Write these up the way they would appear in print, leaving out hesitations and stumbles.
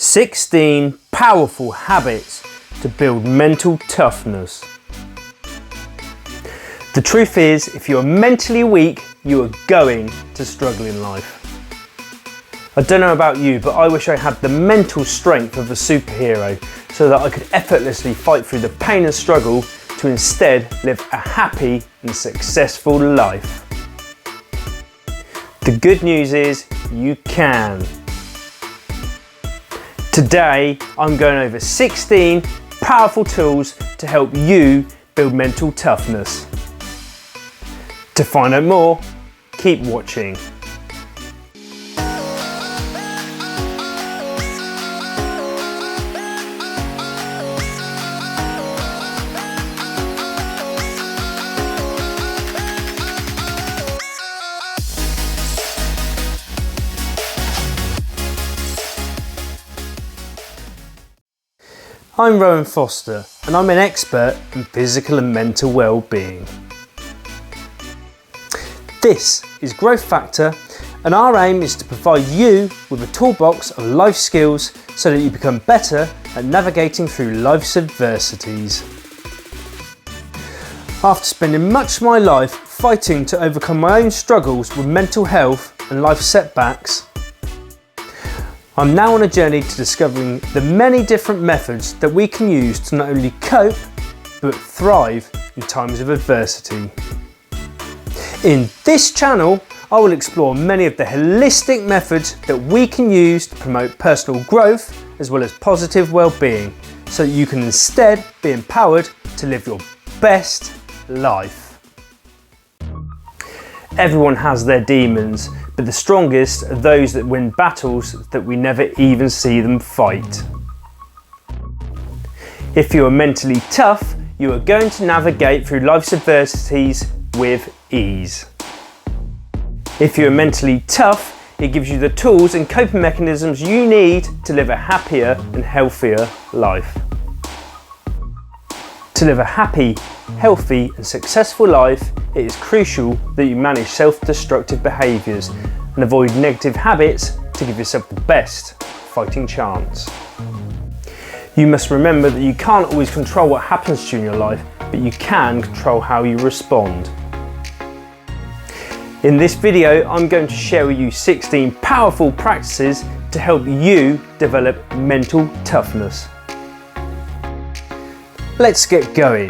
16 powerful habits to build mental toughness. The truth is, if you are mentally weak, you are going to struggle in life. I don't know about you, but I wish I had the mental strength of a superhero so that I could effortlessly fight through the pain and struggle to instead live a happy and successful life. The good news is you can. Today, I'm going over 16 powerful tools to help you build mental toughness. To find out more, keep watching. I'm Rowan Foster, and I'm an expert in physical and mental well-being. This is Growth Factor, and our aim is to provide you with a toolbox of life skills so that you become better at navigating through life's adversities. After spending much of my life fighting to overcome my own struggles with mental health and life setbacks, I'm now on a journey to discovering the many different methods that we can use to not only cope, but thrive in times of adversity. In this channel, I will explore many of the holistic methods that we can use to promote personal growth as well as positive well-being, so that you can instead be empowered to live your best life. Everyone has their demons, but the strongest are those that win battles that we never even see them fight. If you are mentally tough, you are going to navigate through life's adversities with ease. If you are mentally tough, it gives you the tools and coping mechanisms you need to live a happier and healthier life. To live a happy, healthy and successful life, it is crucial that you manage self-destructive behaviours and avoid negative habits to give yourself the best fighting chance. You must remember that you can't always control what happens to you in your life, but you can control how you respond. In this video, I'm going to share with you 16 powerful practices to help you develop mental toughness. Let's get going.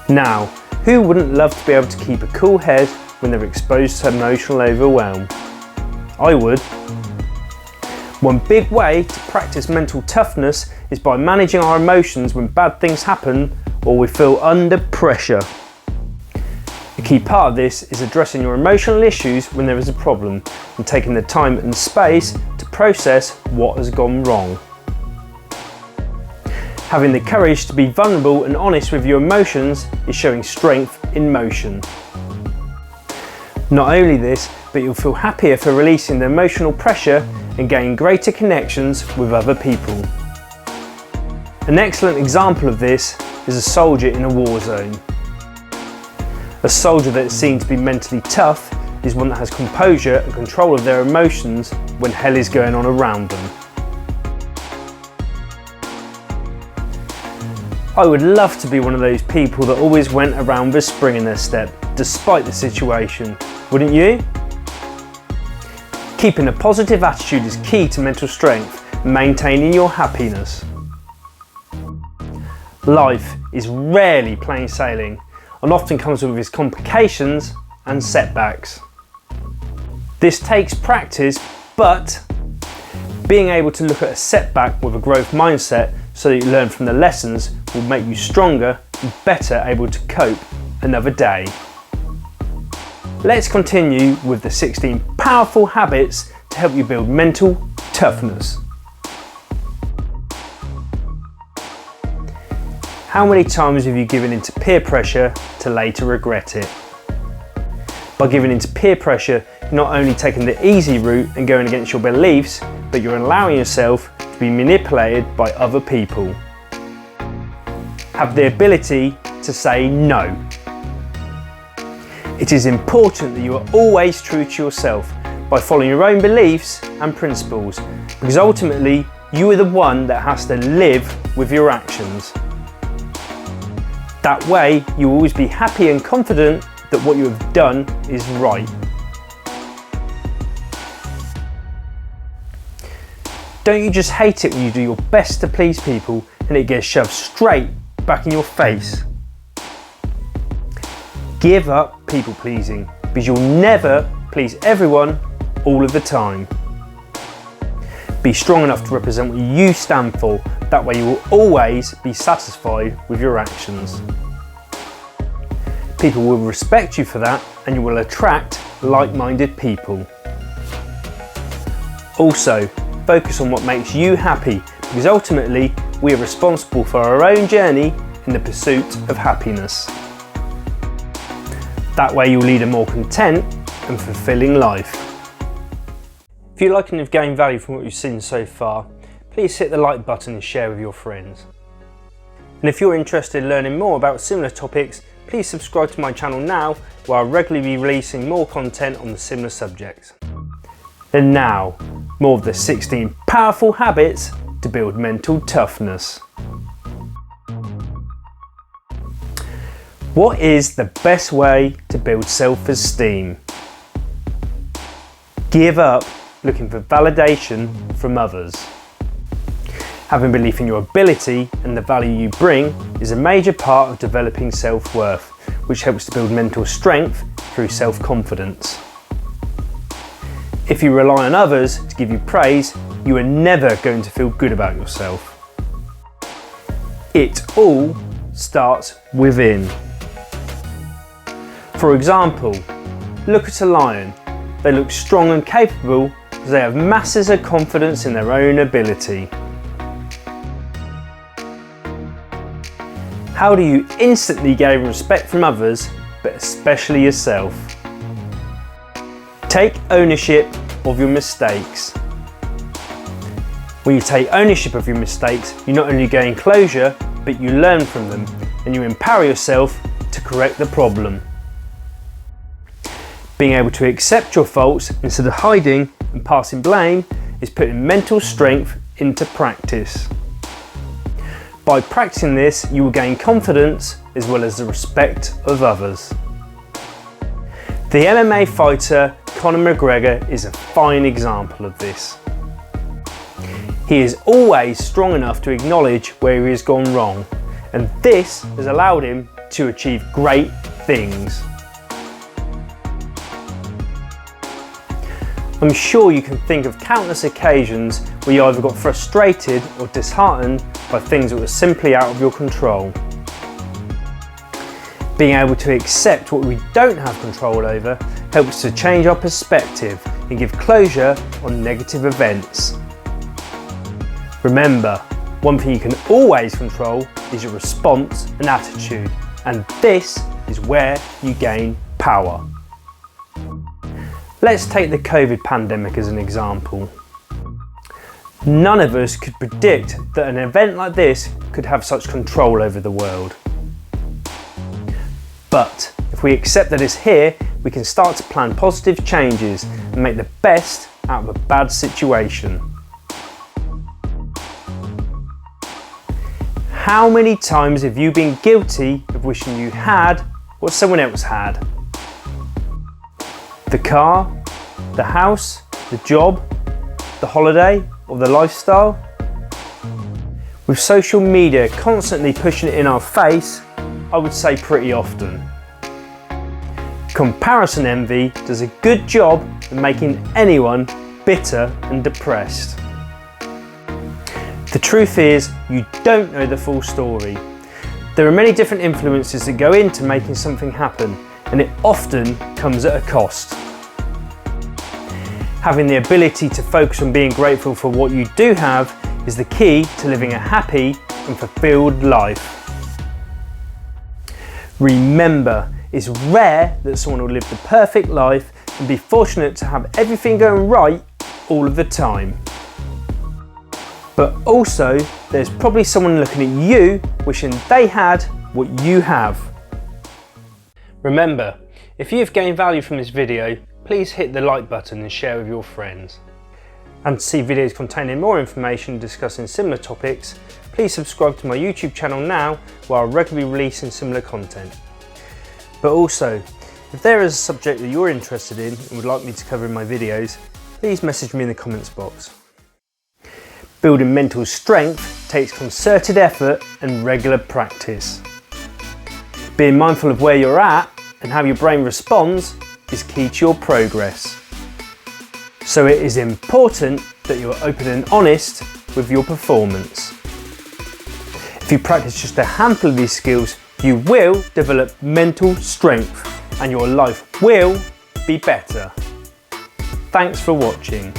Now, who wouldn't love to be able to keep a cool head when they're exposed to emotional overwhelm? I would. One big way to practice mental toughness is by managing our emotions when bad things happen or we feel under pressure. A key part of this is addressing your emotional issues when there is a problem and taking the time and space to process what has gone wrong. Having the courage to be vulnerable and honest with your emotions is showing strength in motion. Not only this, but you'll feel happier for releasing the emotional pressure and gain greater connections with other people. An excellent example of this is a soldier in a war zone. A soldier that is seen to be mentally tough is one that has composure and control of their emotions when hell is going on around them. I would love to be one of those people that always went around with a spring in their step, despite the situation, wouldn't you? Keeping a positive attitude is key to mental strength and maintaining your happiness. Life is rarely plain sailing and often comes with its complications and setbacks. This takes practice, but being able to look at a setback with a growth mindset so that you learn from the lessons will make you stronger and better able to cope another day. Let's continue with the 16 powerful habits to help you build mental toughness. How many times have you given into peer pressure to later regret it? By giving into peer pressure, you're not only taking the easy route and going against your beliefs, but you're allowing yourself to be manipulated by other people. Have the ability to say no. It is important that you are always true to yourself, by following your own beliefs and principles, because ultimately you are the one that has to live with your actions. That way you will always be happy and confident that what you have done is right. Don't you just hate it when you do your best to please people and it gets shoved straight back in your face? Give up people pleasing, because you'll never please everyone all of the time. Be strong enough to represent what you stand for, that way you will always be satisfied with your actions. People will respect you for that and you will attract like-minded people. Also, focus on what makes you happy, because ultimately we are responsible for our own journey in the pursuit of happiness. That way you'll lead a more content and fulfilling life. If you like and have gained value from what you've seen so far, please hit the like button and share with your friends. And if you're interested in learning more about similar topics, please subscribe to my channel now, where I'll regularly be releasing more content on the similar subjects. And now, more of the 16 powerful habits to build mental toughness. What is the best way to build self-esteem? Give up looking for validation from others. Having belief in your ability and the value you bring is a major part of developing self-worth, which helps to build mental strength through self-confidence. If you rely on others to give you praise, you are never going to feel good about yourself. It all starts within. For example, look at a lion. They look strong and capable because they have masses of confidence in their own ability. How do you instantly gain respect from others, but especially yourself? Take ownership of your mistakes. When you take ownership of your mistakes, you not only gain closure, but you learn from them and you empower yourself to correct the problem. Being able to accept your faults instead of hiding and passing blame is putting mental strength into practice. By practicing this, you will gain confidence as well as the respect of others. The MMA fighter Conor McGregor is a fine example of this. He is always strong enough to acknowledge where he has gone wrong, and this has allowed him to achieve great things. I'm sure you can think of countless occasions where you either got frustrated or disheartened by things that were simply out of your control. Being able to accept what we don't have control over helps to change our perspective and give closure on negative events. Remember, one thing you can always control is your response and attitude, and this is where you gain power. Let's take the COVID pandemic as an example. None of us could predict that an event like this could have such control over the world. But if we accept that it's here, we can start to plan positive changes and make the best out of a bad situation. How many times have you been guilty of wishing you had what someone else had? The car, the house, the job, the holiday, or the lifestyle? With social media constantly pushing it in our face, I would say pretty often. Comparison envy does a good job of making anyone bitter and depressed. The truth is, you don't know the full story. There are many different influences that go into making something happen, and it often comes at a cost. Having the ability to focus on being grateful for what you do have is the key to living a happy and fulfilled life. Remember, it's rare that someone will live the perfect life and be fortunate to have everything going right all of the time. But also, there's probably someone looking at you wishing they had what you have. Remember, if you've gained value from this video, please hit the like button and share with your friends. And to see videos containing more information discussing similar topics, please subscribe to my YouTube channel now, where I'm regularly releasing similar content. But also, if there is a subject that you're interested in and would like me to cover in my videos, please message me in the comments box. Building mental strength takes concerted effort and regular practice. Being mindful of where you're at and how your brain responds is key to your progress. So it is important that you're open and honest with your performance. If you practice just a handful of these skills, you will develop mental strength and your life will be better. Thanks for watching.